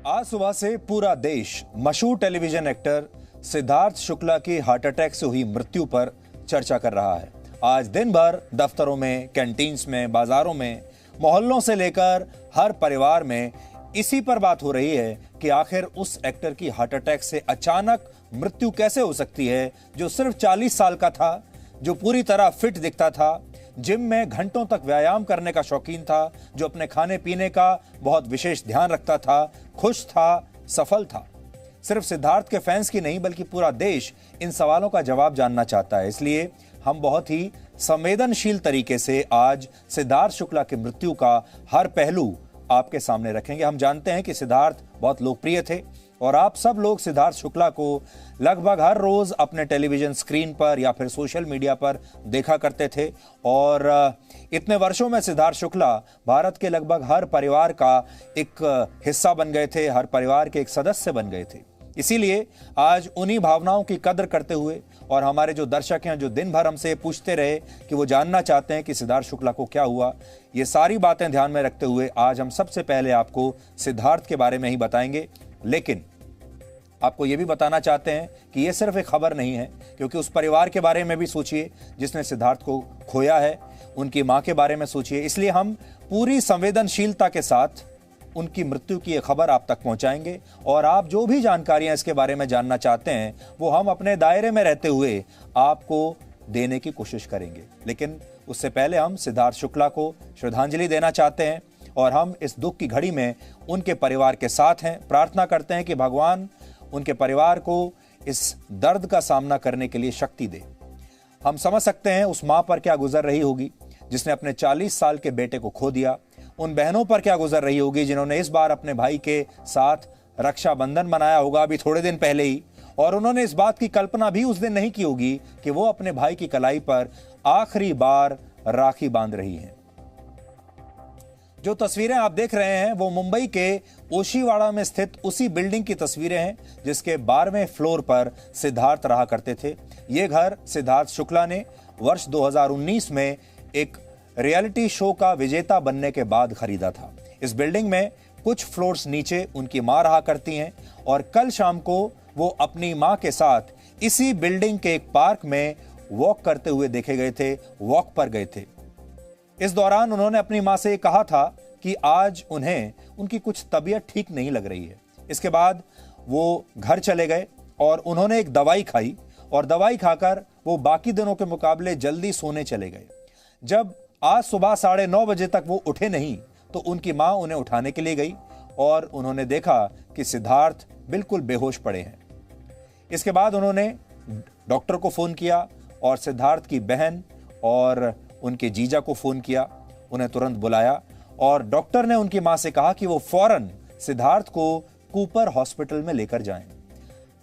आज सुबह से पूरा देश मशहूर टेलीविजन एक्टर सिद्धार्थ शुक्ला की हार्ट अटैक से हुई मृत्यु पर चर्चा कर रहा है। आज दिन भर दफ्तरों में, कैंटीन्स में, बाजारों में, मोहल्लों से लेकर हर परिवार में इसी पर बात हो रही है कि आखिर उस एक्टर की हार्ट अटैक से अचानक मृत्यु कैसे हो सकती है, जो सिर्फ 40 साल का था, जो पूरी तरह फिट दिखता था, जिम में घंटों तक व्यायाम करने का शौकीन था, जो अपने खाने पीने का बहुत विशेष ध्यान रखता था, खुश था, सफल था। सिर्फ सिद्धार्थ के फैंस की नहीं बल्कि पूरा देश इन सवालों का जवाब जानना चाहता है। इसलिए हम बहुत ही संवेदनशील तरीके से आज सिद्धार्थ शुक्ला की मृत्यु का हर पहलू आपके सामने रखेंगे। हम जानते हैं कि सिद्धार्थ बहुत लोकप्रिय थे और आप सब लोग सिद्धार्थ शुक्ला को लगभग हर रोज अपने टेलीविजन स्क्रीन पर या फिर सोशल मीडिया पर देखा करते थे और इतने वर्षों में सिद्धार्थ शुक्ला भारत के लगभग हर परिवार का एक हिस्सा बन गए थे, हर परिवार के एक सदस्य बन गए थे। इसीलिए आज उन्हीं भावनाओं की कदर करते हुए और हमारे जो दर्शक हैं, जो दिन भर हमसे पूछते रहे कि वो जानना चाहते हैं कि सिद्धार्थ शुक्ला को क्या हुआ, ये सारी बातें ध्यान में रखते हुए आज हम सबसे पहले आपको सिद्धार्थ के बारे में ही बताएंगे। लेकिन आपको ये भी बताना चाहते हैं कि ये सिर्फ एक खबर नहीं है, क्योंकि उस परिवार के बारे में भी सोचिए जिसने सिद्धार्थ को खोया है, उनकी मां के बारे में सोचिए। इसलिए हम पूरी संवेदनशीलता के साथ उनकी मृत्यु की ये खबर आप तक पहुंचाएंगे और आप जो भी जानकारियां इसके बारे में जानना चाहते हैं वो हम अपने दायरे में रहते हुए आपको देने की कोशिश करेंगे। लेकिन उससे पहले हम सिद्धार्थ शुक्ला को श्रद्धांजलि देना चाहते हैं और हम इस दुख की घड़ी में उनके परिवार के साथ हैं। प्रार्थना करते हैं कि भगवान उनके परिवार को इस दर्द का सामना करने के लिए शक्ति दे। हम समझ सकते हैं उस मां पर क्या गुजर रही होगी जिसने अपने 40 साल के बेटे को खो दिया, उन बहनों पर क्या गुजर रही होगी जिन्होंने इस बार अपने भाई के साथ रक्षाबंधन मनाया होगा अभी थोड़े दिन पहले ही, और उन्होंने इस बात की कल्पना भी उस दिन नहीं की होगी कि वो अपने भाई की कलाई पर आखिरी बार राखी बांध रही हैं। जो तस्वीरें आप देख रहे हैं वो मुंबई के ओशीवाड़ा में स्थित उसी बिल्डिंग की तस्वीरें हैं जिसके 12वें फ्लोर पर सिद्धार्थ रहा करते थे। ये घर सिद्धार्थ शुक्ला ने वर्ष 2019 में एक रियलिटी शो का विजेता बनने के बाद खरीदा था। इस बिल्डिंग में कुछ फ्लोर्स नीचे उनकी मां रहा करती हैं और कल शाम को वो अपनी मां के साथ इसी बिल्डिंग के एक पार्क में वॉक करते हुए देखे गए थे, वॉक पर गए थे। इस दौरान उन्होंने अपनी मां से कहा था कि आज उन्हें उनकी कुछ तबीयत ठीक नहीं लग रही है। इसके बाद वो घर चले गए और उन्होंने एक दवाई खाई और दवाई खाकर वो बाकी दिनों के मुकाबले जल्दी सोने चले गए। जब आज सुबह 9:30 बजे तक वो उठे नहीं तो उनकी मां उन्हें उठाने के लिए गई और उन्होंने देखा कि सिद्धार्थ बिल्कुल बेहोश पड़े हैं। इसके बाद उन्होंने डॉक्टर को फोन किया और सिद्धार्थ की बहन और उनके जीजा को फोन किया, उन्हें तुरंत बुलाया और डॉक्टर ने उनकी मां से कहा कि वो फौरन सिद्धार्थ को कूपर हॉस्पिटल में लेकर जाएं।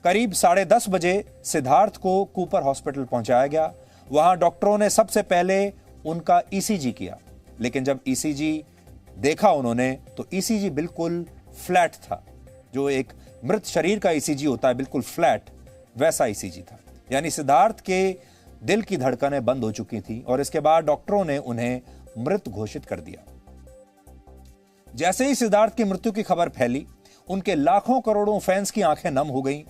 करीब 10:30 बजे सिद्धार्थ को कूपर हॉस्पिटल पहुंचाया गया। वहां डॉक्टरों ने सबसे पहले उनका ईसीजी किया, लेकिन जब ईसीजी देखा उन्होंने तो ईसीजी बिल्कुल फ्लैट था। जो एक मृत शरीर का ईसीजी होता है बिल्कुल फ्लैट, वैसा ईसीजी था। यानी सिद्धार्थ के दिल की धड़कनें बंद हो चुकी थी और इसके बाद डॉक्टरों ने उन्हें मृत घोषित कर दिया। जैसे ही सिद्धार्थ की मृत्यु की खबर फैली, उनके लाखों करोड़ों फैंस की आंखें नम हो गईं।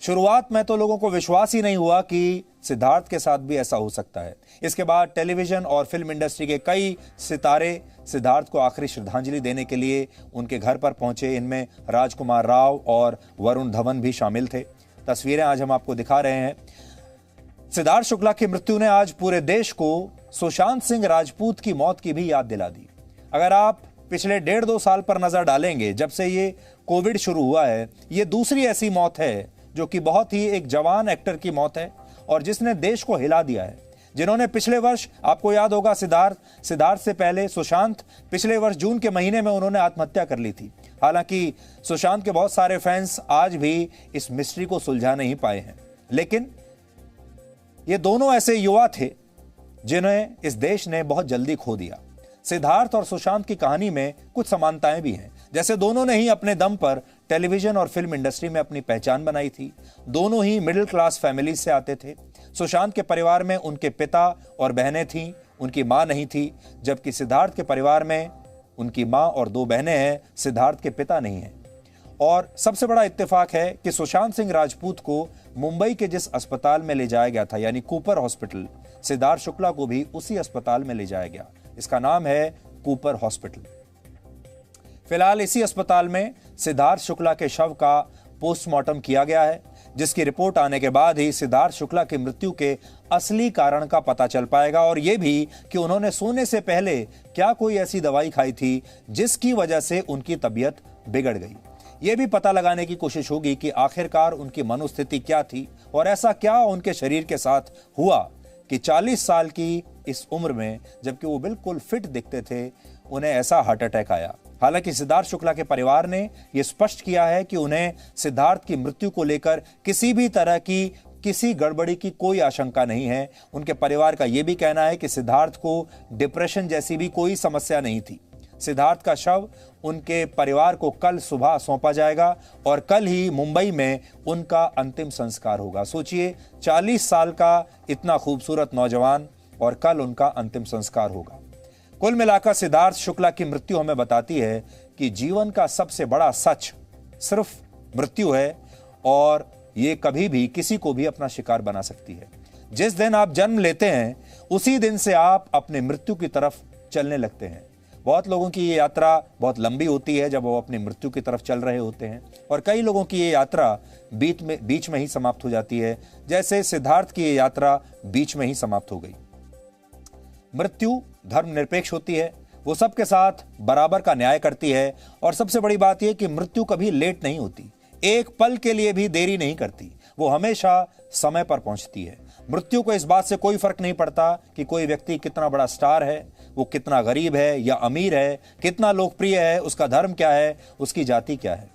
शुरुआत में तो लोगों को विश्वास ही नहीं हुआ कि सिद्धार्थ के साथ भी ऐसा हो सकता है। इसके बाद टेलीविजन और फिल्म इंडस्ट्री के कई सितारे सिद्धार्थ को आखिरी श्रद्धांजलि देने के लिए उनके घर पर पहुंचे। इनमें राजकुमार राव और वरुण धवन भी शामिल थे। तस्वीरें आज हम आपको दिखा रहे हैं। सिद्धार्थ शुक्ला की मृत्यु ने आज पूरे देश को सुशांत सिंह राजपूत की मौत की भी याद दिला दी। अगर आप पिछले 1.5-2 साल पर नजर डालेंगे, जब से ये कोविड शुरू हुआ है, ये दूसरी ऐसी मौत है जो कि बहुत ही एक जवान एक्टर की मौत है और जिसने देश को हिला दिया है। जिन्होंने पिछले वर्ष, आपको याद होगा, सिद्धार्थ से पहले सुशांत पिछले वर्ष जून के महीने में उन्होंने आत्महत्या कर ली थी। हालांकि सुशांत के बहुत सारे फैंस आज भी इस मिस्ट्री को सुलझा नहीं पाए हैं, लेकिन ये दोनों ऐसे युवा थे जिन्हें इस देश ने बहुत जल्दी खो दिया। सिद्धार्थ और सुशांत की कहानी में कुछ समानताएं भी हैं। जैसे दोनों ने ही अपने दम पर टेलीविजन और फिल्म इंडस्ट्री में अपनी पहचान बनाई थी। दोनों ही मिडिल क्लास फैमिली से आते थे। सुशांत के परिवार में उनके पिता और बहनें थीं, उनकी मां नहीं थी, जबकि सिद्धार्थ के परिवार में उनकी मां और 2 बहनें हैं, सिद्धार्थ के पिता नहीं हैं। और सबसे बड़ा इत्तेफाक है कि सुशांत सिंह राजपूत को मुंबई के जिस अस्पताल में ले जाया गया था, यानी कूपर हॉस्पिटल, सिद्धार्थ शुक्ला को भी उसी अस्पताल में ले जाया गया। इसका नाम है कूपर हॉस्पिटल। फिलहाल इसी अस्पताल में सिद्धार्थ शुक्ला के शव का पोस्टमार्टम किया गया है, जिसकी रिपोर्ट आने के बाद ही सिद्धार्थ शुक्ला की मृत्यु के असली कारण का पता चल पाएगा, और यह भी कि उन्होंने सोने से पहले क्या कोई ऐसी दवाई खाई थी जिसकी वजह से उनकी तबीयत बिगड़ गई। यह भी पता लगाने की कोशिश होगी कि आखिरकार उनकी मनोस्थिति क्या थी और ऐसा क्या उनके शरीर के साथ हुआ कि 40 साल की इस उम्र में, जबकि वो बिल्कुल फिट दिखते थे, उन्हें ऐसा हार्ट अटैक आया। हालांकि सिद्धार्थ शुक्ला के परिवार ने यह स्पष्ट किया है कि उन्हें सिद्धार्थ की मृत्यु को लेकर किसी भी तरह की किसी गड़बड़ी की कोई आशंका नहीं है। उनके परिवार का यह भी कहना है कि सिद्धार्थ को डिप्रेशन जैसी भी कोई समस्या नहीं थी। सिद्धार्थ का शव उनके परिवार को कल सुबह सौंपा जाएगा और कल ही मुंबई में उनका अंतिम संस्कार होगा। सोचिए, 40 साल का इतना खूबसूरत नौजवान और कल उनका अंतिम संस्कार होगा। कुल मिलाकर सिद्धार्थ शुक्ला की मृत्यु हमें बताती है कि जीवन का सबसे बड़ा सच सिर्फ मृत्यु है, और ये कभी भी किसी को भी अपना शिकार बना सकती है। जिस दिन आप जन्म लेते हैं उसी दिन से आप अपने मृत्यु की तरफ चलने लगते हैं। बहुत लोगों की ये यात्रा बहुत लंबी होती है जब वो अपनी मृत्यु की तरफ चल रहे होते हैं, और कई लोगों की ये यात्रा बीच में ही समाप्त हो जाती है, जैसे सिद्धार्थ की ये यात्रा बीच में ही समाप्त हो गई। मृत्यु धर्मनिरपेक्ष होती है, वो सबके साथ बराबर का न्याय करती है, और सबसे बड़ी बात यह कि मृत्यु कभी लेट नहीं होती, एक पल के लिए भी देरी नहीं करती, वो हमेशा समय पर पहुंचती है। मृत्यु को इस बात से कोई फर्क नहीं पड़ता कि कोई व्यक्ति कितना बड़ा स्टार है, वो कितना गरीब है या अमीर है, कितना लोकप्रिय है, उसका धर्म क्या है, उसकी जाति क्या है।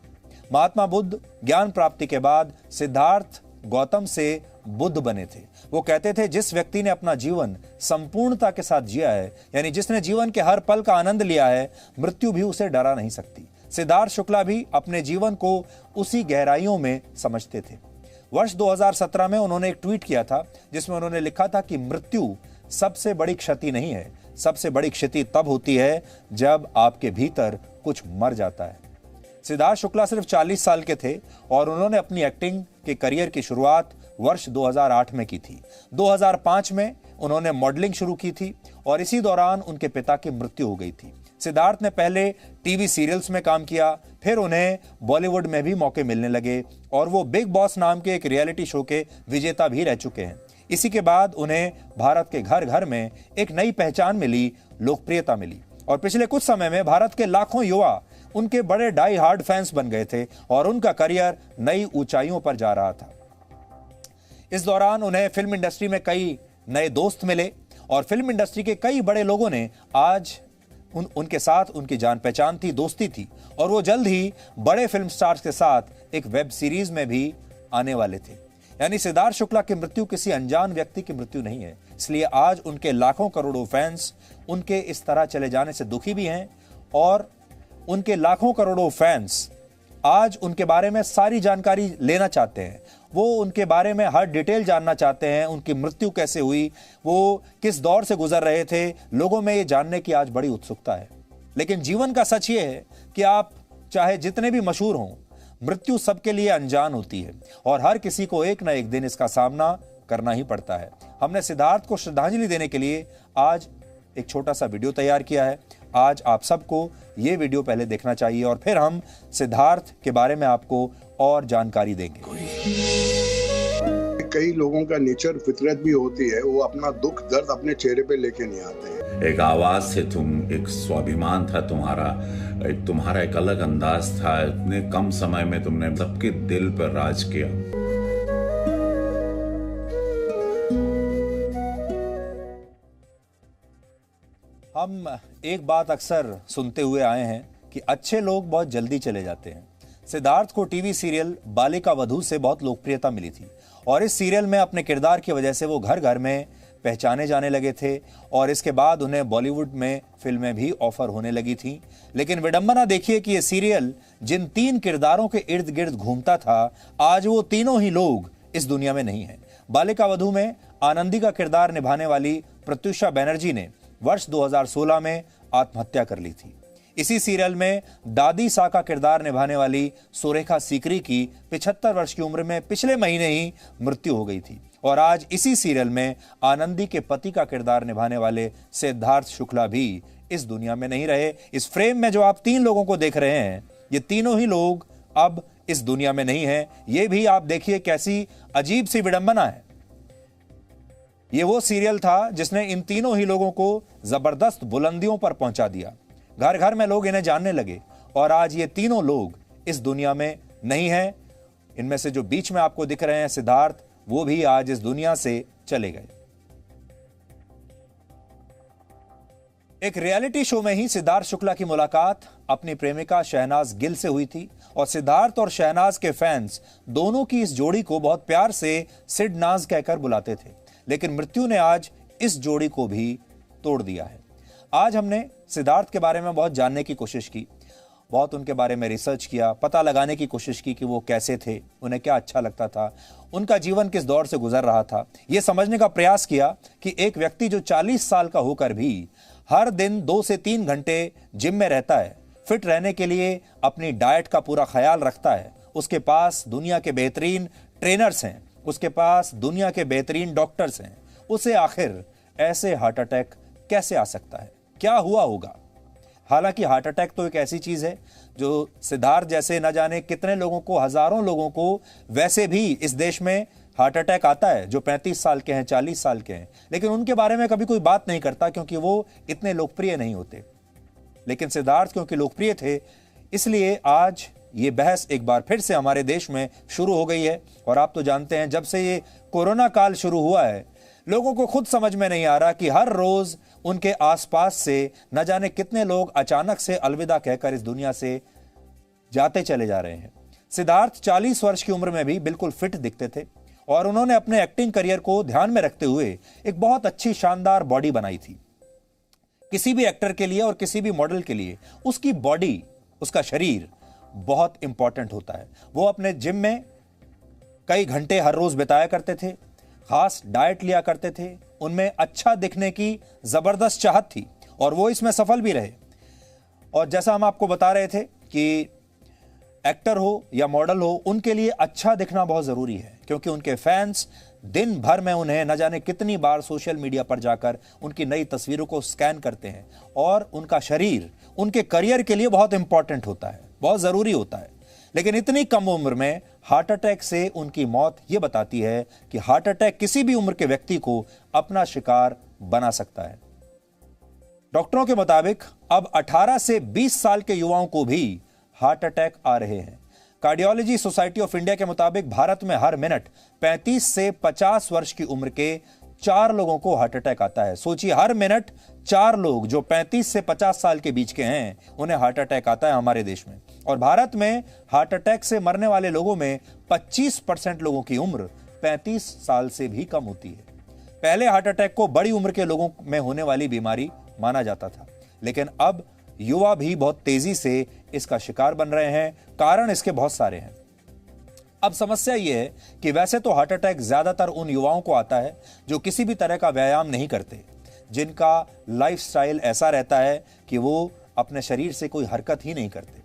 महात्मा बुद्ध ज्ञान प्राप्ति के बाद सिद्धार्थ गौतम से बुद्ध बने थे। वो कहते थे, जिस व्यक्ति ने अपना जीवन संपूर्णता के साथ जिया है, यानी जिसने जीवन के हर पल का आनंद लिया है, मृत्यु भी उसे डरा नहीं सकती। सिद्धार्थ शुक्ला भी अपने जीवन को उसी गहराइयों में समझते थे। वर्ष 2017 में उन्होंने एक ट्वीट किया था जिसमें उन्होंने लिखा था कि मृत्यु सबसे बड़ी क्षति नहीं है, सबसे बड़ी क्षति तब होती है जब आपके भीतर कुछ मर जाता है। सिद्धार्थ शुक्ला सिर्फ 40 साल के थे और उन्होंने अपनी एक्टिंग के करियर की शुरुआत वर्ष 2008 में की थी। 2005 में उन्होंने मॉडलिंग शुरू की थी और इसी दौरान उनके पिता की मृत्यु हो गई थी। सिद्धार्थ ने पहले टीवी सीरियल्स में काम किया, फिर उन्हें बॉलीवुड में भी मौके मिलने लगे और वो बिग बॉस नाम के एक रियलिटी शो के विजेता भी रह चुके हैं। इसी के बाद उन्हें भारत के घर घर में एक नई पहचान मिली, लोकप्रियता मिली, और पिछले कुछ समय में भारत के लाखों युवा उनके बड़े डाई हार्ड फैंस बन गए थे और उनका करियर नई ऊंचाइयों पर जा रहा था। इस दौरान उन्हें फिल्म इंडस्ट्री में कई नए दोस्त मिले और फिल्म इंडस्ट्री के कई बड़े लोगों ने आज उनके साथ उनकी जान पहचान थी, दोस्ती थी, और वो जल्द ही बड़े फिल्म स्टार्स के साथ एक वेब सीरीज में भी आने वाले थे। यानी सिद्धार्थ शुक्ला की मृत्यु किसी अनजान व्यक्ति की मृत्यु नहीं है, इसलिए आज उनके लाखों करोड़ों फैंस उनके इस तरह चले जाने से दुखी भी हैं, और उनके लाखों करोड़ों फैंस आज उनके बारे में सारी जानकारी लेना चाहते हैं। वो उनके बारे में हर डिटेल जानना चाहते हैं, उनकी मृत्यु कैसे हुई, वो किस दौर से गुजर रहे थे। लोगों में ये जानने की आज बड़ी उत्सुकता है। लेकिन जीवन का सच ये है कि आप चाहे जितने भी मशहूर हों, मृत्यु सबके लिए अनजान होती है और हर किसी को एक ना एक दिन इसका सामना करना ही पड़ता है। हमने सिद्धार्थ को श्रद्धांजलि देने के लिए आज एक छोटा सा वीडियो तैयार किया है। आज आप सबको ये वीडियो पहले देखना चाहिए और फिर हम सिद्धार्थ के बारे में आपको और जानकारी देंगे। कई लोगों का नेचर फितरत भी होती है, वो अपना दुख दर्द अपने चेहरे पे लेके नहीं आते हैं। एक आवाज थे तुम, एक स्वाभिमान था तुम्हारा, तुम्हारा एक अलग अंदाज था। इतने कम समय में तुमने सबके दिल पर राज किया। हम एक बात अक्सर सुनते हुए आए हैं कि अच्छे लोग बहुत जल्दी चले जाते हैं। सिद्धार्थ को टीवी सीरियल बालिका वधू से बहुत लोकप्रियता मिली थी और इस सीरियल में अपने किरदार की वजह से वो घर घर में पहचाने जाने लगे थे और इसके बाद उन्हें बॉलीवुड में फिल्में भी ऑफर होने लगी थी। लेकिन विडंबना देखिए कि ये सीरियल जिन 3 किरदारों के इर्द गिर्द घूमता था, आज वो तीनों ही लोग इस दुनिया में नहीं है। बालिका वधू में आनंदी का किरदार निभाने वाली प्रत्युषा बनर्जी ने वर्ष 2016 में आत्महत्या कर ली थी। इसी सीरियल में दादी सा का किरदार निभाने वाली सुरेखा सीकरी की 75 वर्ष की उम्र में पिछले महीने ही मृत्यु हो गई थी। और आज इसी सीरियल में आनंदी के पति का किरदार निभाने वाले सिद्धार्थ शुक्ला भी इस दुनिया में नहीं रहे। इस फ्रेम में जो आप 3 लोगों को देख रहे हैं, ये तीनों ही लोग अब इस दुनिया में नहीं हैं। ये भी आप देखिए कैसी अजीब सी विडंबना है। ये वो सीरियल था जिसने इन तीनों ही लोगों को जबरदस्त बुलंदियों पर पहुंचा दिया। घर घर में लोग इन्हें जानने लगे और आज ये तीनों लोग इस दुनिया में नहीं हैं। इनमें से जो बीच में आपको दिख रहे हैं सिद्धार्थ, वो भी आज इस दुनिया से चले गए। एक रियलिटी शो में ही सिद्धार्थ शुक्ला की मुलाकात अपनी प्रेमिका शहनाज गिल से हुई थी और सिद्धार्थ और शहनाज के फैंस दोनों की इस जोड़ी को बहुत प्यार से सिड नाज कहकर बुलाते थे। लेकिन मृत्यु ने आज इस जोड़ी को भी तोड़ दिया है। आज हमने सिद्धार्थ के बारे में बहुत जानने की कोशिश की, बहुत उनके बारे में रिसर्च किया, पता लगाने की कोशिश की कि वो कैसे थे, उन्हें क्या अच्छा लगता था, उनका जीवन किस दौर से गुजर रहा था। यह समझने का प्रयास किया कि एक व्यक्ति जो 40 साल का होकर भी हर दिन 2 से 3 घंटे जिम में रहता है, फिट रहने के लिए अपनी डाइट का पूरा ख्याल रखता है, उसके पास दुनिया के बेहतरीन ट्रेनर्स हैं, उसके पास दुनिया के बेहतरीन डॉक्टर्स हैं, उसे आखिर ऐसे हार्ट अटैक कैसे आ सकता है, क्या हुआ होगा। हालांकि हार्ट अटैक तो एक ऐसी चीज है जो सिद्धार्थ जैसे न जाने कितने लोगों को, हजारों लोगों को वैसे भी इस देश में हार्ट अटैक आता है जो 35 साल के हैं, 40 साल के हैं, लेकिन उनके बारे में कभी कोई बात नहीं करता क्योंकि वो इतने लोकप्रिय नहीं होते। लेकिन सिद्धार्थ क्योंकि लोकप्रिय थे, इसलिए आज ये बहस एक बार फिर से हमारे देश में शुरू हो गई है। और आप तो जानते हैं, जब से ये कोरोना काल शुरू हुआ है, लोगों को खुद समझ में नहीं आ रहा कि हर रोज उनके आसपास से न जाने कितने लोग अचानक से अलविदा कहकर इस दुनिया से जाते चले जा रहे हैं। सिद्धार्थ 40 वर्ष की उम्र में भी बिल्कुल फिट दिखते थे और उन्होंने अपने एक्टिंग करियर को ध्यान में रखते हुए एक बहुत अच्छी शानदार बॉडी बनाई थी। किसी भी एक्टर के लिए और किसी भी मॉडल के लिए उसकी बॉडी, उसका शरीर बहुत इंपॉर्टेंट होता है। वो अपने जिम में कई घंटे हर रोज बिताया करते थे, खास डाइट लिया करते थे, उनमें अच्छा दिखने की जबरदस्त चाहत थी और वो इसमें सफल भी रहे। और जैसा हम आपको बता रहे थे कि एक्टर हो या मॉडल हो, उनके लिए अच्छा दिखना बहुत जरूरी है क्योंकि उनके फैंस दिन भर में उन्हें न जाने कितनी बार सोशल मीडिया पर जाकर उनकी नई तस्वीरों को स्कैन करते हैं और उनका शरीर उनके करियर के लिए बहुत इंपॉर्टेंट होता है, बहुत जरूरी होता है। लेकिन इतनी कम उम्र में हार्ट अटैक से उनकी मौत यह बताती है कि हार्ट अटैक किसी भी उम्र के व्यक्ति को अपना शिकार बना सकता है। डॉक्टरों के मुताबिक अब 18 से 20 साल के युवाओं को भी हार्ट अटैक आ रहे हैं। कार्डियोलॉजी सोसाइटी ऑफ इंडिया के मुताबिक भारत में हर मिनट 35 से 50 वर्ष की उम्र के 4 लोगों को हार्ट अटैक आता है। सोचिए, हर मिनट 4 लोग जो 35 से 50 साल के बीच के हैं, उन्हें हार्ट अटैक आता है हमारे देश में। और भारत में हार्ट अटैक से मरने वाले लोगों में 25% लोगों की उम्र 35 साल से भी कम होती है। पहले हार्ट अटैक को बड़ी उम्र के लोगों में होने वाली बीमारी माना जाता था, लेकिन अब युवा भी बहुत तेजी से इसका शिकार बन रहे हैं। कारण इसके बहुत सारे हैं। अब समस्या यह है कि वैसे तो हार्ट अटैक ज्यादातर उन युवाओं को आता है जो किसी भी तरह का व्यायाम नहीं करते, जिनका लाइफस्टाइल ऐसा रहता है कि वो अपने शरीर से कोई हरकत ही नहीं करते,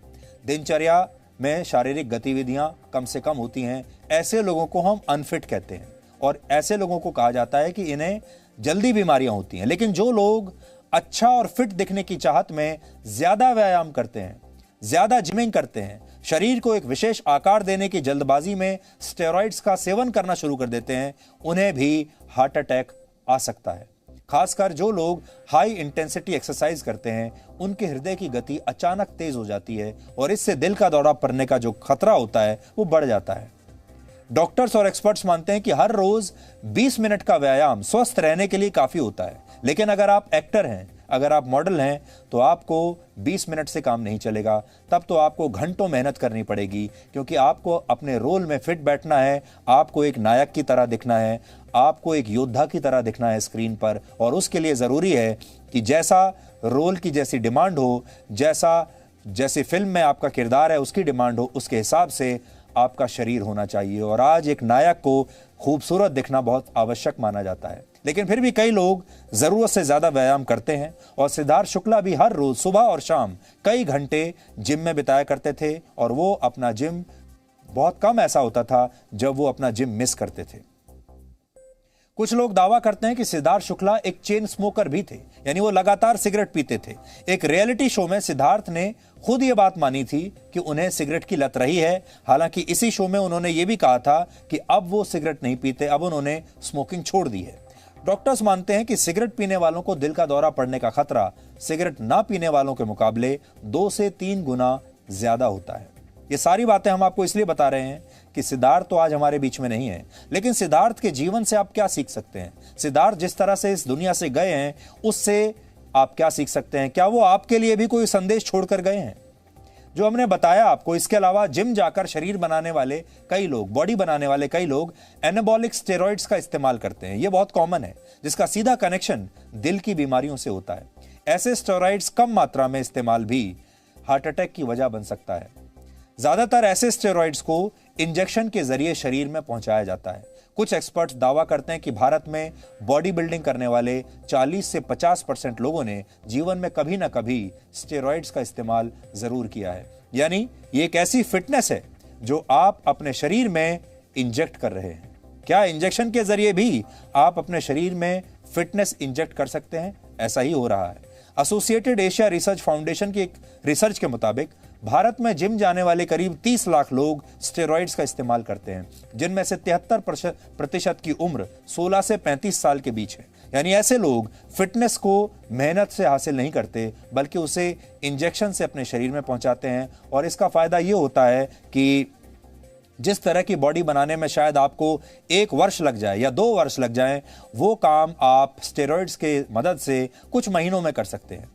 दिनचर्या में शारीरिक गतिविधियां कम से कम होती हैं। ऐसे लोगों को हम अनफिट कहते हैं और ऐसे लोगों को कहा जाता है कि इन्हें जल्दी बीमारियां होती हैं। लेकिन जो लोग अच्छा और फिट दिखने की चाहत में ज्यादा व्यायाम करते हैं, ज्यादा जिमिंग करते हैं, शरीर को एक विशेष आकार देने की जल्दबाजी में स्टेरॉइड्स का सेवन करना शुरू कर देते हैं, उन्हें भी हार्ट अटैक आ सकता है। खासकर जो लोग हाई इंटेंसिटी एक्सरसाइज करते हैं, उनके हृदय की गति अचानक तेज हो जाती है और इससे दिल का दौरा पड़ने का जो खतरा होता है वो बढ़ जाता है। डॉक्टर्स और एक्सपर्ट्स मानते हैं कि हर रोज 20 मिनट का व्यायाम स्वस्थ रहने के लिए काफी होता है। लेकिन अगर आप एक्टर हैं, अगर आप मॉडल हैं, तो आपको 20 मिनट से काम नहीं चलेगा। तब तो आपको घंटों मेहनत करनी पड़ेगी क्योंकि आपको अपने रोल में फिट बैठना है, आपको एक नायक की तरह दिखना है, आपको एक योद्धा की तरह दिखना है स्क्रीन पर। और उसके लिए जरूरी है कि जैसा रोल की जैसी डिमांड हो, जैसी फिल्म में आपका किरदार है उसकी डिमांड हो, उसके हिसाब से आपका शरीर होना चाहिए। और आज एक नायक को खूबसूरत दिखना बहुत आवश्यक माना जाता है। लेकिन फिर भी कई लोग जरूरत से ज्यादा व्यायाम करते हैं और सिद्धार्थ शुक्ला भी हर रोज सुबह और शाम कई घंटे जिम में बिताया करते थे और वो अपना जिम बहुत कम ऐसा होता था जब वो अपना जिम मिस करते थे। कुछ लोग दावा करते हैं कि सिद्धार्थ शुक्ला एक चेन स्मोकर भी थे, यानी वो लगातार सिगरेट पीते थे। एक रियलिटी शो में सिद्धार्थ ने खुद ये बात मानी थी कि उन्हें सिगरेट की लत रही है। हालांकि इसी शो में उन्होंने ये भी कहा था कि अब वो सिगरेट नहीं पीते, अब उन्होंने स्मोकिंग छोड़ दी है। डॉक्टर्स मानते हैं कि सिगरेट पीने वालों को दिल का दौरा पड़ने का खतरा सिगरेट ना पीने वालों के मुकाबले 2 से 3 गुना ज्यादा होता है। ये सारी बातें हम आपको इसलिए बता रहे हैं कि सिद्धार्थ तो आज हमारे बीच में नहीं है, लेकिन सिद्धार्थ के जीवन से आप क्या सीख सकते हैं? सिद्धार्थ जिस तरह से इस दुनिया से गए हैं उससे आप क्या सीख सकते हैं? क्या वो आपके लिए भी कोई संदेश छोड़कर गए हैं? जो हमने बताया आपको, इसके अलावा जिम जाकर शरीर बनाने वाले कई लोग, बॉडी बनाने वाले कई लोग एनाबॉलिक स्टेरॉइड्स का इस्तेमाल करते हैं। यह बहुत कॉमन है, जिसका सीधा कनेक्शन दिल की बीमारियों से होता है। ऐसे स्टेरॉइड्स कम मात्रा में इस्तेमाल भी हार्ट अटैक की वजह बन सकता है। ज्यादातर ऐसे स्टेरॉइड्स को इंजेक्शन के जरिए शरीर में पहुंचाया जाता है। कुछ एक्सपर्ट्स दावा करते हैं कि भारत में बॉडी बिल्डिंग करने वाले 40 से 50% लोगों ने जीवन में कभी ना कभी स्टेरॉइड्स का इस्तेमाल जरूर किया है। यानी ये एक ऐसी फिटनेस है जो आप अपने शरीर में इंजेक्ट कर रहे हैं। क्या इंजेक्शन के जरिए भी आप अपने शरीर में फिटनेस इंजेक्ट कर सकते हैं? ऐसा ही हो रहा है। एसोसिएटेड एशिया रिसर्च फाउंडेशन की एक रिसर्च के मुताबिक भारत में जिम जाने वाले करीब 30 लाख लोग स्टेरॉइड्स का इस्तेमाल करते हैं, जिनमें से 73% की उम्र 16 से 35 साल के बीच है। यानी ऐसे लोग फिटनेस को मेहनत से हासिल नहीं करते, बल्कि उसे इंजेक्शन से अपने शरीर में पहुंचाते हैं। और इसका फायदा ये होता है कि जिस तरह की बॉडी बनाने में शायद आपको 1 वर्ष लग जाए या 2 वर्ष लग जाए, वो काम आप स्टेरॉइड्स के मदद से कुछ महीनों में कर सकते हैं।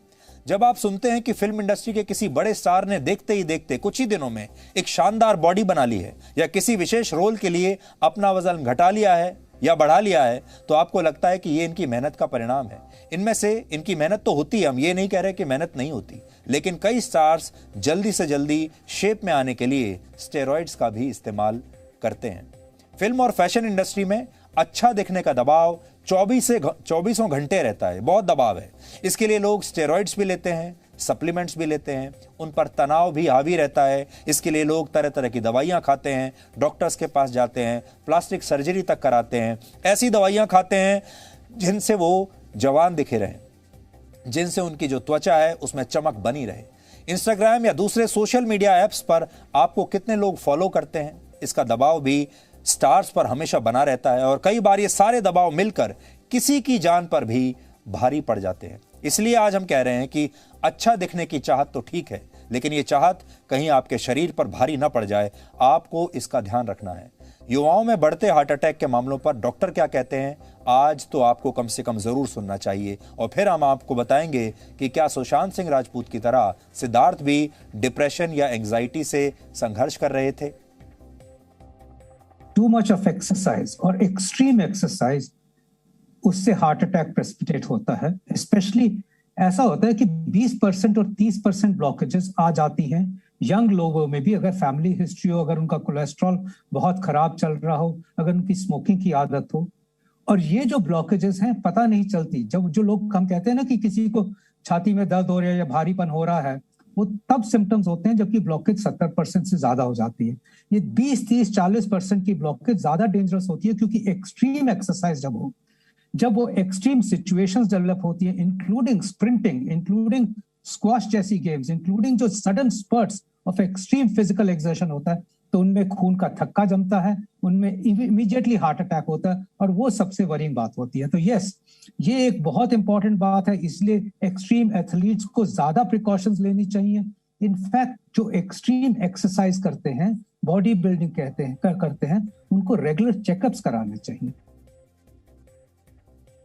जब आप सुनते हैं कि फिल्म इंडस्ट्री के किसी बड़े स्टार ने देखते ही देखते कुछ ही दिनों में एक शानदार बॉडी बना ली है या किसी विशेष रोल के लिए अपना वजन घटा लिया है या बढ़ा लिया है, तो आपको लगता है कि ये इनकी मेहनत का परिणाम है। इनमें से इनकी मेहनत तो होती है, हम ये नहीं कह रहे कि मेहनत नहीं होती, लेकिन कई स्टार्स जल्दी से जल्दी शेप में आने के लिए स्टेरॉइड्स का भी इस्तेमाल करते हैं। फिल्म और फैशन इंडस्ट्री में अच्छा दिखने का दबाव 24 घंटे रहता है, बहुत दबाव है। इसके लिए लोग स्टेरॉइड्स भी लेते हैं, सप्लीमेंट्स भी लेते हैं, उन पर तनाव भी हावी रहता है। इसके लिए लोग तरह तरह की दवाइयां खाते हैं, डॉक्टर्स के पास जाते हैं, प्लास्टिक सर्जरी तक कराते हैं। ऐसी दवाइयां खाते हैं जिनसे वो जवान दिखे रहें, जिनसे उनकी जो त्वचा है उसमें चमक बनी रहे। इंस्टाग्राम या दूसरे सोशल मीडिया ऐप्स पर आपको कितने लोग फॉलो करते हैं, इसका दबाव भी स्टार्स पर हमेशा बना रहता है। और कई बार ये सारे दबाव मिलकर किसी की जान पर भी भारी पड़ जाते हैं। इसलिए आज हम कह रहे हैं कि अच्छा दिखने की चाहत तो ठीक है, लेकिन ये चाहत कहीं आपके शरीर पर भारी ना पड़ जाए, आपको इसका ध्यान रखना है। युवाओं में बढ़ते हार्ट अटैक के मामलों पर डॉक्टर क्या कहते हैं, आज तो आपको कम से कम जरूर सुनना चाहिए। और फिर हम आपको बताएंगे कि क्या सुशांत सिंह राजपूत की तरह सिद्धार्थ भी डिप्रेशन या एंजाइटी से संघर्ष कर रहे थे। टू मच ऑफ एक्सरसाइज और एक्सट्रीम एक्सरसाइज, उससे हार्ट अटैक प्रेसिपिटेट होता है। स्पेशली ऐसा होता है कि 20% और 30% ब्लॉकेजेस आ जाती हैं यंग लोगों में भी, अगर फैमिली हिस्ट्री हो, अगर उनका कोलेस्ट्रॉल बहुत खराब चल रहा हो, अगर उनकी स्मोकिंग की आदत हो। और ये जो ब्लॉकेजेस हैं पता नहीं चलती। जब जो लोग हम कहते हैं ना कि किसी को छाती में दर्द हो रहा है या भारीपन हो रहा है, वो तब सिम्टम्स होते हैं जबकि ब्लॉकेज 70% से ज्यादा हो जाती है। ये 20, 30, 40% की ब्लॉकेज ज्यादा डेंजरस होती है, क्योंकि एक्सट्रीम एक्सरसाइज जब वो एक्सट्रीम सिचुएशंस डेवलप होती है, इंक्लूडिंग स्प्रिंटिंग, इंक्लूडिंग स्क्वाश जैसी गेम्स, इंक्लूडिंग जो sudden sprouts of extreme physical exertion होता है, तो उनमें खून का थक्का जमता है, उनमें इमीडिएटली हार्ट अटैक होता है, और वो सबसे वरींग बात होती है। तो यस, ये एक बहुत इंपॉर्टेंट बात है। इसलिए एक्सट्रीम एथलीट्स को ज्यादा प्रिकॉशंस लेनी चाहिए। इनफैक्ट जो एक्सट्रीम एक्सरसाइज करते हैं, बॉडी बिल्डिंग करते हैं, उनको रेगुलर चेकअप्स कराने चाहिए।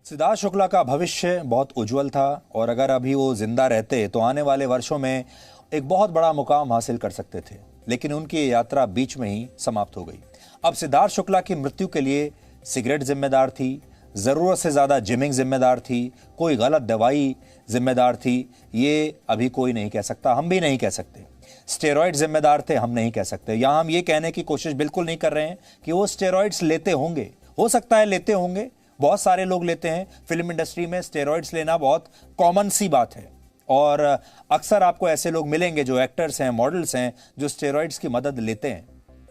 सिद्धार्थ शुक्ला का भविष्य बहुत उज्जवल था, और अगर अभी वो जिंदा रहते तो आने वाले वर्षों में एक बहुत बड़ा मुकाम हासिल कर सकते थे, लेकिन उनकी यात्रा बीच में ही समाप्त हो गई। अब सिद्धार्थ शुक्ला की मृत्यु के लिए सिगरेट जिम्मेदार थी, जरूरत से ज्यादा जिमिंग जिम्मेदार थी, कोई गलत दवाई जिम्मेदार थी, ये अभी कोई नहीं कह सकता, हम भी नहीं कह सकते। स्टेरॉइड जिम्मेदार थे, हम नहीं कह सकते। यहां हम ये कहने की कोशिश बिल्कुल नहीं कर रहे हैं कि वो स्टेरॉइड्स लेते होंगे, हो सकता है लेते होंगे, बहुत सारे लोग लेते हैं। फिल्म इंडस्ट्री में स्टेरॉइड्स लेना बहुत कॉमन सी बात है और अक्सर आपको ऐसे लोग मिलेंगे जो एक्टर्स हैं, मॉडल्स हैं, जो स्टेरॉइड्स की मदद लेते हैं।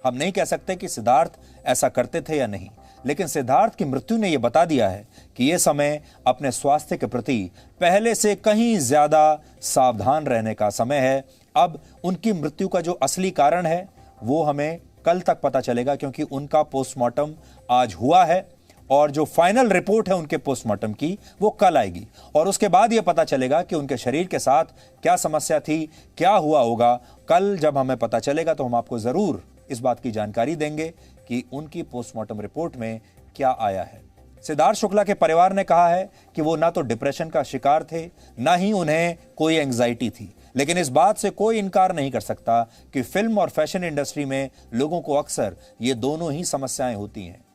हम नहीं कह सकते कि सिद्धार्थ ऐसा करते थे या नहीं, लेकिन सिद्धार्थ की मृत्यु ने यह बता दिया है कि यह समय अपने स्वास्थ्य के प्रति पहले से कहीं ज्यादा सावधान रहने का समय है। अब उनकी मृत्यु का जो असली कारण है वो हमें कल तक पता चलेगा, क्योंकि उनका पोस्टमार्टम आज हुआ है और जो फाइनल रिपोर्ट है उनके पोस्टमार्टम की वो कल आएगी और उसके बाद यह पता चलेगा कि उनके शरीर के साथ क्या समस्या थी, क्या हुआ होगा। कल जब हमें पता चलेगा तो हम आपको जरूर इस बात की जानकारी देंगे कि उनकी पोस्टमार्टम रिपोर्ट में क्या आया है। सिद्धार्थ शुक्ला के परिवार ने कहा है कि वो ना तो डिप्रेशन का शिकार थे, ना ही उन्हें कोई एंग्जाइटी थी, लेकिन इस बात से कोई इनकार नहीं कर सकता कि फिल्म और फैशन इंडस्ट्री में लोगों को अक्सर ये दोनों ही समस्याएं होती हैं।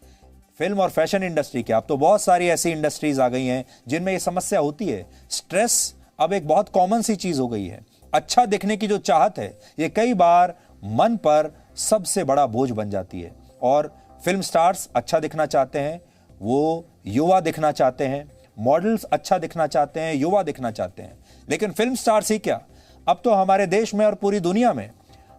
फिल्म और फैशन इंडस्ट्री के अब तो बहुत सारी ऐसी इंडस्ट्रीज आ गई हैं जिनमें ये समस्या होती है। स्ट्रेस अब एक बहुत कॉमन सी चीज हो गई है। अच्छा दिखने की जो चाहत है ये कई बार मन पर सबसे बड़ा बोझ बन जाती है और फिल्म स्टार्स अच्छा दिखना चाहते हैं, वो युवा दिखना चाहते हैं, मॉडल्स अच्छा दिखना चाहते हैं, युवा दिखना चाहते हैं। लेकिन फिल्म स्टार्स ही क्या, अब तो हमारे देश में और पूरी दुनिया में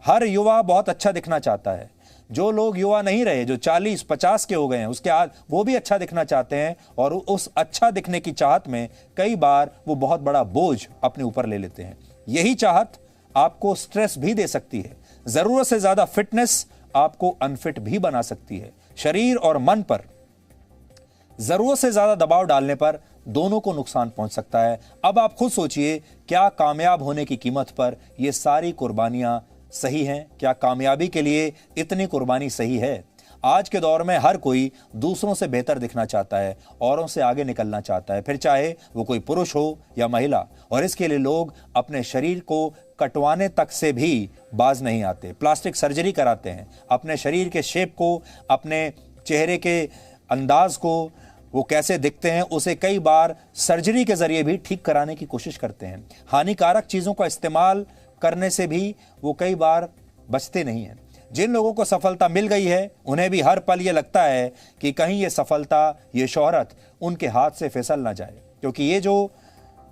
हर युवा बहुत अच्छा दिखना चाहता है। जो लोग युवा नहीं रहे, जो 40-50 के हो गए हैं, उसके आज वो भी अच्छा दिखना चाहते हैं और उस अच्छा दिखने की चाहत में कई बार वो बहुत बड़ा बोझ अपने ऊपर ले लेते हैं। यही चाहत आपको स्ट्रेस भी दे सकती है। जरूरत से ज्यादा फिटनेस आपको अनफिट भी बना सकती है। शरीर और मन पर जरूरत से ज्यादा दबाव डालने पर दोनों को नुकसान पहुंच सकता है। अब आप खुद सोचिए, क्या कामयाब होने की कीमत पर यह सारी कुर्बानियां सही हैं? क्या कामयाबी के लिए इतनी कुर्बानी सही है? आज के दौर में हर कोई दूसरों से बेहतर दिखना चाहता है, औरों से आगे निकलना चाहता है, फिर चाहे वो कोई पुरुष हो या महिला, और इसके लिए लोग अपने शरीर को कटवाने तक से भी बाज नहीं आते। प्लास्टिक सर्जरी कराते हैं, अपने शरीर के शेप को, अपने चेहरे के अंदाज को, वो कैसे दिखते हैं उसे कई बार सर्जरी के जरिए भी ठीक कराने की कोशिश करते हैं। हानिकारक चीजों का इस्तेमाल करने से भी वो कई बार बचते नहीं हैं। जिन लोगों को सफलता मिल गई है उन्हें भी हर पल ये लगता है कि कहीं ये सफलता, ये शोहरत उनके हाथ से फिसल ना जाए, क्योंकि ये जो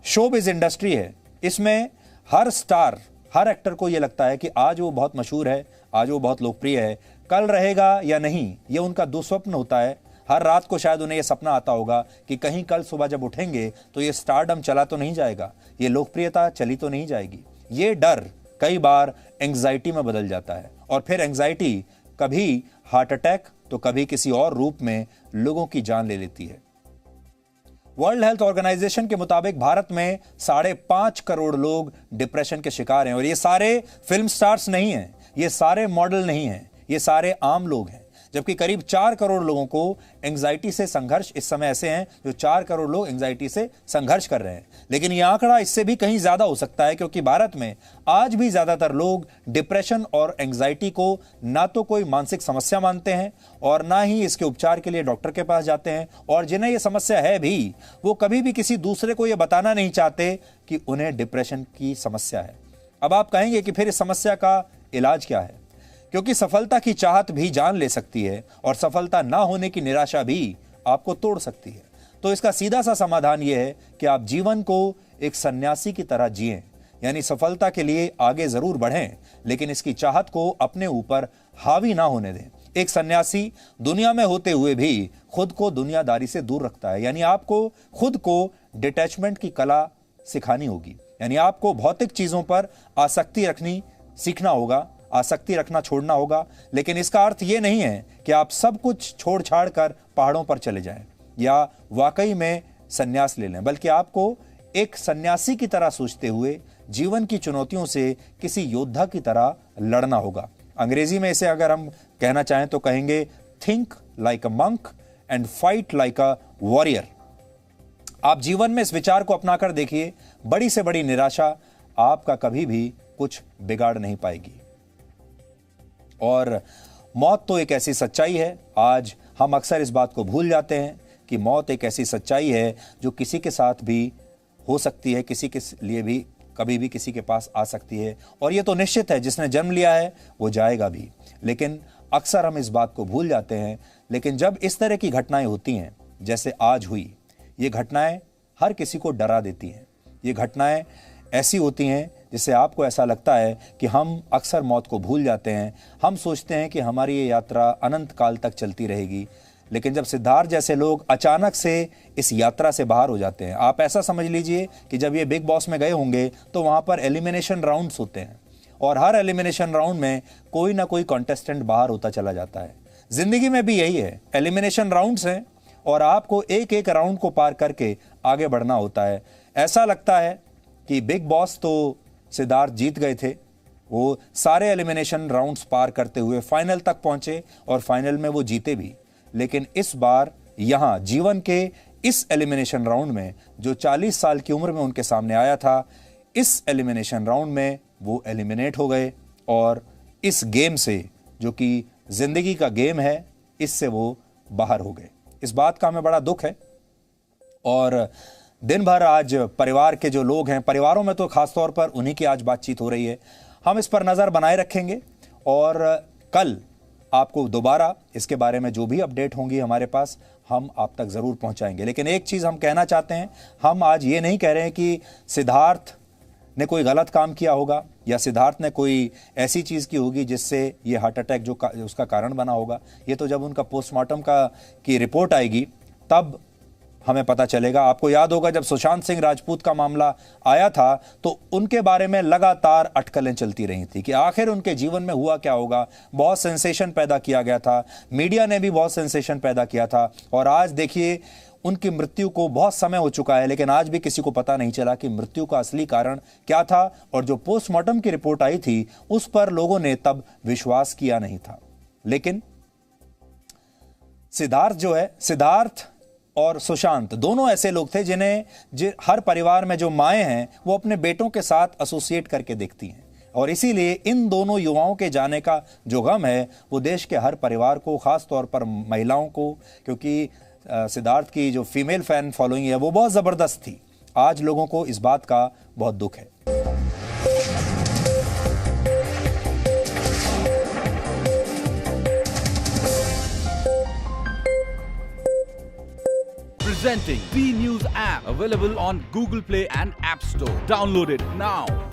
शोबिज़ इंडस्ट्री है इसमें हर स्टार, हर एक्टर को ये लगता है कि आज वो बहुत मशहूर है, आज वो बहुत लोकप्रिय है, कल रहेगा या नहीं ये उनका दुस्वप्न होता है। हर रात को शायद उन्हें यह सपना आता होगा कि कहीं कल सुबह जब उठेंगे तो ये स्टारडम चला तो नहीं जाएगा, ये लोकप्रियता चली तो नहीं जाएगी। ये डर कई बार एंग्जाइटी में बदल जाता है और फिर एंग्जाइटी कभी हार्ट अटैक तो कभी किसी और रूप में लोगों की जान ले लेती है। वर्ल्ड हेल्थ ऑर्गेनाइजेशन के मुताबिक भारत में 5.5 करोड़ लोग डिप्रेशन के शिकार हैं और ये सारे फिल्म स्टार्स नहीं हैं, ये सारे मॉडल नहीं हैं, ये सारे आम लोग हैं। जबकि करीब 4 करोड़ लोगों को एंग्जाइटी से संघर्ष, इस समय ऐसे हैं जो 4 करोड़ लोग एंग्जाइटी से संघर्ष कर रहे हैं। लेकिन यह आंकड़ा इससे भी कहीं ज्यादा हो सकता है, क्योंकि भारत में आज भी ज्यादातर लोग डिप्रेशन और एंग्जाइटी को ना तो कोई मानसिक समस्या मानते हैं और ना ही इसके उपचार के लिए डॉक्टर के पास जाते हैं, और जिन्हें यह समस्या है भी वो कभी भी किसी दूसरे को यह बताना नहीं चाहते कि उन्हें डिप्रेशन की समस्या है। अब आप कहेंगे कि फिर इस समस्या का इलाज क्या है? क्योंकि सफलता की चाहत भी जान ले सकती है और सफलता ना होने की निराशा भी आपको तोड़ सकती है। तो इसका सीधा सा समाधान यह है कि आप जीवन को एक सन्यासी की तरह जिएं, यानी सफलता के लिए आगे जरूर बढ़ें लेकिन इसकी चाहत को अपने ऊपर हावी ना होने दें। एक सन्यासी दुनिया में होते हुए भी खुद को दुनियादारी से दूर रखता है, यानी आपको खुद को डिटैचमेंट की कला सिखानी होगी, यानी आपको भौतिक चीजों पर आसक्ति रखनी सीखना होगा, आसक्ति रखना छोड़ना होगा। लेकिन इसका अर्थ यह नहीं है कि आप सब कुछ छोड़ छाड़ कर पहाड़ों पर चले जाएं या वाकई में सन्यास ले लें, बल्कि आपको एक सन्यासी की तरह सोचते हुए जीवन की चुनौतियों से किसी योद्धा की तरह लड़ना होगा। अंग्रेजी में इसे अगर हम कहना चाहें तो कहेंगे think like a monk and fight like a warrior. आप जीवन में इस विचार को अपनाकर देखिए, बड़ी से बड़ी निराशा आपका कभी भी कुछ बिगाड़ नहीं पाएगी। और मौत तो एक ऐसी सच्चाई है, आज हम अक्सर इस बात को भूल जाते हैं कि मौत एक ऐसी सच्चाई है जो किसी के साथ भी हो सकती है, किसी के लिए भी कभी भी किसी के पास आ सकती है, और ये तो निश्चित है जिसने जन्म लिया है वो जाएगा भी। लेकिन अक्सर हम इस बात को भूल जाते हैं। लेकिन जब इस तरह की घटनाएं होती हैं, जैसे आज हुई, ये घटनाएं हर किसी को डरा देती हैं। ये घटनाएं ऐसी होती हैं जिससे आपको ऐसा लगता है कि हम अक्सर मौत को भूल जाते हैं। हम सोचते हैं कि हमारी ये यात्रा अनंत काल तक चलती रहेगी, लेकिन जब सिद्धार्थ जैसे लोग अचानक से इस यात्रा से बाहर हो जाते हैं, आप ऐसा समझ लीजिए कि जब ये बिग बॉस में गए होंगे तो वहाँ पर एलिमिनेशन राउंड्स होते हैं और हर एलिमिनेशन राउंड में कोई ना कोई कॉन्टेस्टेंट बाहर होता चला जाता है। जिंदगी में भी यही है, एलिमिनेशन राउंड्स हैं और आपको एक एक राउंड को पार करके आगे बढ़ना होता है। ऐसा लगता है कि बिग बॉस तो सिद्धार्थ जीत गए थे, वो सारे एलिमिनेशन राउंड्स पार करते हुए फाइनल तक पहुंचे और फाइनल में वो जीते भी। लेकिन इस बार यहाँ जीवन के इस एलिमिनेशन राउंड में जो 40 साल की उम्र में उनके सामने आया था, इस एलिमिनेशन राउंड में वो एलिमिनेट हो गए और इस गेम से, जो कि जिंदगी का गेम है, इससे वो बाहर हो गए। इस बात का हमें बड़ा दुख है और दिन भर आज परिवार के जो लोग हैं, परिवारों में तो खासतौर पर उन्हीं की आज बातचीत हो रही है। हम इस पर नज़र बनाए रखेंगे और कल आपको दोबारा इसके बारे में जो भी अपडेट होंगी हमारे पास, हम आप तक ज़रूर पहुंचाएंगे। लेकिन एक चीज़ हम कहना चाहते हैं, हम आज ये नहीं कह रहे हैं कि सिद्धार्थ ने कोई गलत काम किया होगा या सिद्धार्थ ने कोई ऐसी चीज़ की होगी जिससे ये हार्ट अटैक उसका कारण बना होगा। ये तो जब उनका पोस्टमार्टम की रिपोर्ट आएगी तब हमें पता चलेगा। आपको याद होगा जब सुशांत सिंह राजपूत का मामला आया था तो उनके बारे में लगातार अटकलें चलती रही थी कि आखिर उनके जीवन में हुआ क्या होगा। बहुत सेंसेशन पैदा किया गया था, मीडिया ने भी बहुत सेंसेशन पैदा किया था और आज देखिए उनकी मृत्यु को बहुत समय हो चुका है, लेकिन आज भी किसी को पता नहीं चला कि मृत्यु का असली कारण क्या था। और जो पोस्टमार्टम की रिपोर्ट आई थी उस पर लोगों ने तब विश्वास किया नहीं था। लेकिन सिद्धार्थ और सुशांत दोनों ऐसे लोग थे जिन्हें हर परिवार में जो माएं हैं वो अपने बेटों के साथ एसोसिएट करके देखती हैं और इसीलिए इन दोनों युवाओं के जाने का जो गम है वो देश के हर परिवार को, खास तौर पर महिलाओं को, क्योंकि सिद्धार्थ की जो फीमेल फैन फॉलोइंग है वो बहुत ज़बरदस्त थी। आज लोगों को इस बात का बहुत दुख है। Presenting B News app, available on Google Play and App Store. Download it now.